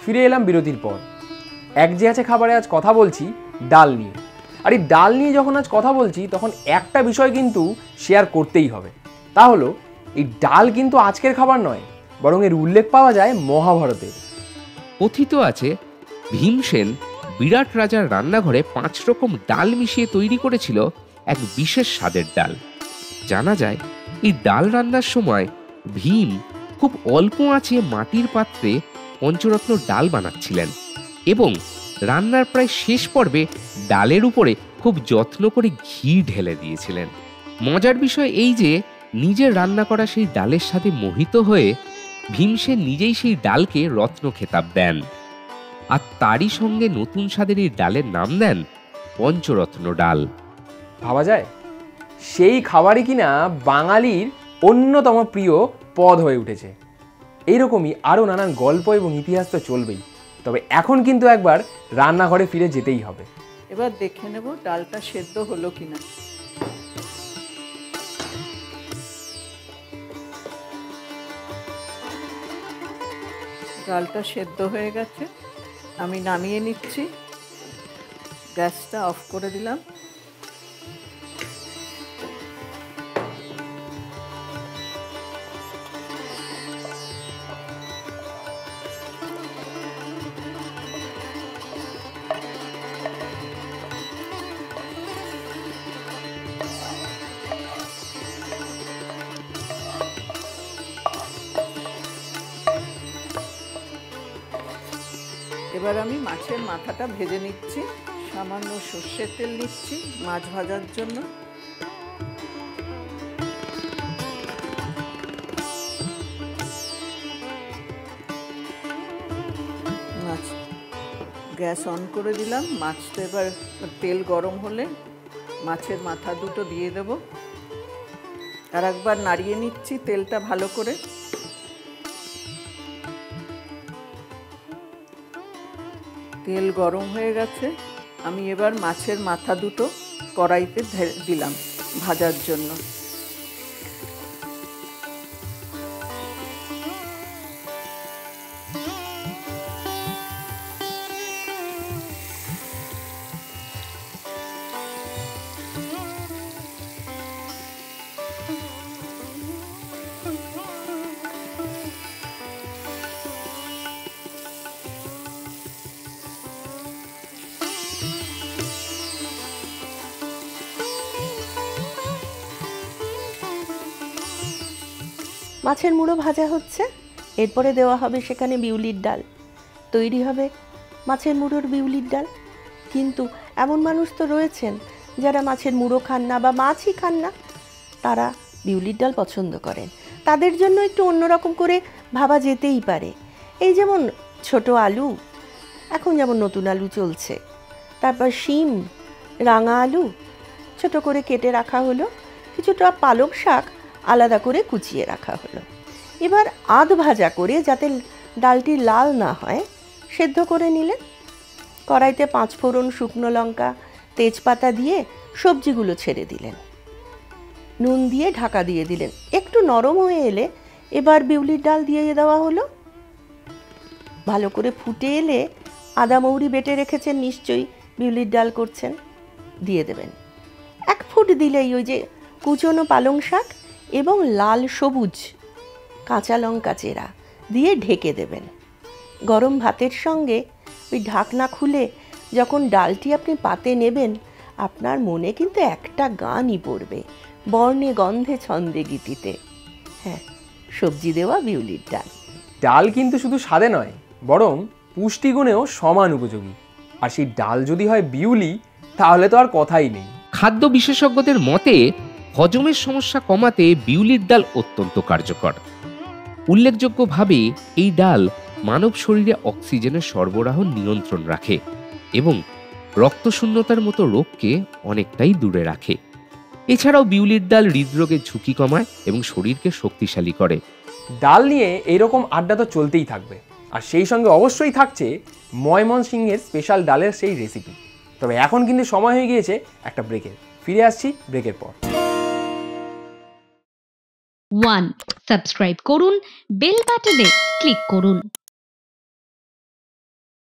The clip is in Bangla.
ফিরে এলাম বিরতির পর। এক যে আছে খাবারে আজ কথা বলছি ডাল নিয়ে। আর এই ডাল নিয়ে যখন আজ কথা বলছি তখন একটা বিষয় কিন্তু শেয়ার করতেই হবে, তা হলো এই ডাল কিন্তু আজকের খাবার নয়, বরং এর উল্লেখ পাওয়া যায় মহাভারতে। কথিত আছে ভীমসেন বিরাট রাজার রান্নাঘরে 5 রকম ডাল মিশিয়ে তৈরি করেছিল এক বিশেষ স্বাদের ডাল। জানা যায় এই ডাল রান্নার সময় ভীম খুব অল্প আঁচে মাটির পাত্রে পঞ্চরত্ন ডাল বানাচ্ছিলেন এবং রান্নার প্রায় শেষ পর্বে ডালের উপরে খুব যত্ন করে ঘি ঢেলে দিয়েছিলেন। মজার বিষয় এই যে নিজের রান্না করা সেই ডালের সাথে মোহিত হয়ে ভীমসেন নিজেই সেই ডালকে রত্ন খেতাব দেন, আর তারই সঙ্গে নতুন স্বাদের এই ডালের নাম দেন পঞ্চরত্ন ডাল। ভাবা যায় সেই খাবারই কিনা বাঙালির অন্যতম প্রিয় পদ হয়ে উঠেছে। এইরকমই আরও নানান গল্প এবং ইতিহাস তো চলবেই, তবে এখন কিন্তু একবার রান্নাঘরে ফিরে যেতেই হবে। এবার দেখে নেব ডালটা সেদ্ধ হলো কিনা। ডালটা সেদ্ধ হয়ে গেছে, আমি নামিয়ে নিচ্ছি। গ্যাসটা অফ করে দিলাম। এবার আমি মাছের মাথাটা ভেজে নিচ্ছি। সামান্য সর্ষের তেল নিচ্ছি মাছ ভাজার জন্য। মাছ গ্যাস অন করে দিলাম। মাছটা এবার তেল গরম হলে মাছের মাথা দুটো দিয়ে দেব। আর একবার নাড়িয়ে নিচ্ছি তেলটা ভালো করে। তেল গরম হয়ে গেছে, আমি এবার মাছের মাথা দুটো কড়াইতে দিলাম ভাজার জন্য। মাছের মুড়ো ভাজা হচ্ছে, এরপরে দেওয়া হবে সেখানে বিউলির ডাল। তৈরি হবে মাছের মুড়োর বিউলির ডাল। কিন্তু এমন মানুষ তো রয়েছেন যারা মাছের মুড়ো খান না বা মাছই খান না, তারা বিউলির ডাল পছন্দ করেন। তাদের জন্য একটু অন্যরকম করে ভাবা যেতেই পারে। এই যেমন ছোট আলু, এখন যেমন নতুন আলু চলছে, তারপর শিম, রাঙা আলু ছোট করে কেটে রাখা হলো, কিছুটা পালং শাক আলাদা করে কুচিয়ে রাখা হলো। এবার আধ ভাজা করে, যাতে ডালটি লাল না হয়, সেদ্ধ করে নিলেন। কড়াইতে 5 ফোড়ন, শুকনো লঙ্কা, তেজপাতা দিয়ে সবজিগুলো ছেড়ে দিলেন। নুন দিয়ে ঢাকা দিয়ে দিলেন। একটু নরম হয়ে এলে এবার বিউলির ডাল দিয়ে দেওয়া হলো। ভালো করে ফুটে এলে আদা মৌরি বেটে রেখেছেন নিশ্চয়ই, বিউলির ডাল করছেন, দিয়ে দেবেন। 1 ফুট দিলেই ওই যে কুচনো পালং শাক এবং লাল সবুজ কাঁচা লঙ্কা চেরা দিয়ে ঢেকে দেবেন। গরম ভাতের সঙ্গে ওই ঢাকনা খুলে যখন ডালটি আপনি পাতে নেবেন, আপনার মনে কিন্তু একটা গানই পড়বে, বর্ণে গন্ধে ছন্দে গীতিতে। হ্যাঁ, সবজি দেওয়া বিউলির ডাল। ডাল কিন্তু শুধু স্বাদে নয়, বরং পুষ্টিগুণেও সমান উপযোগী। আর সেই ডাল যদি হয় বিউলি, তাহলে তো আর কথাই নেই। খাদ্য বিশেষজ্ঞদের মতে হজমের সমস্যা কমাতে বিউলির ডাল অত্যন্ত কার্যকর। উল্লেখযোগ্যভাবে এই ডাল মানব শরীরে অক্সিজেনের সরবরাহ নিয়ন্ত্রণ রাখে এবং রক্তশূন্যতার মতো রোগকে অনেকটাই দূরে রাখে। এছাড়াও বিউলির ডাল হৃদরোগের ঝুঁকি কমায় এবং শরীরকে শক্তিশালী করে। ডাল নিয়ে এইরকম আড্ডা তো চলতেই থাকবে, আর সেই সঙ্গে অবশ্যই থাকছে ময়মনসিংহের স্পেশাল ডালের সেই রেসিপি। তবে এখন কিন্তু সময় হয়ে গিয়েছে একটা ব্রেকের। ফিরে আসছি ব্রেকের পর। 1. সাবস্ক্রাইব করুন, বেল বাটনে ক্লিক করুন।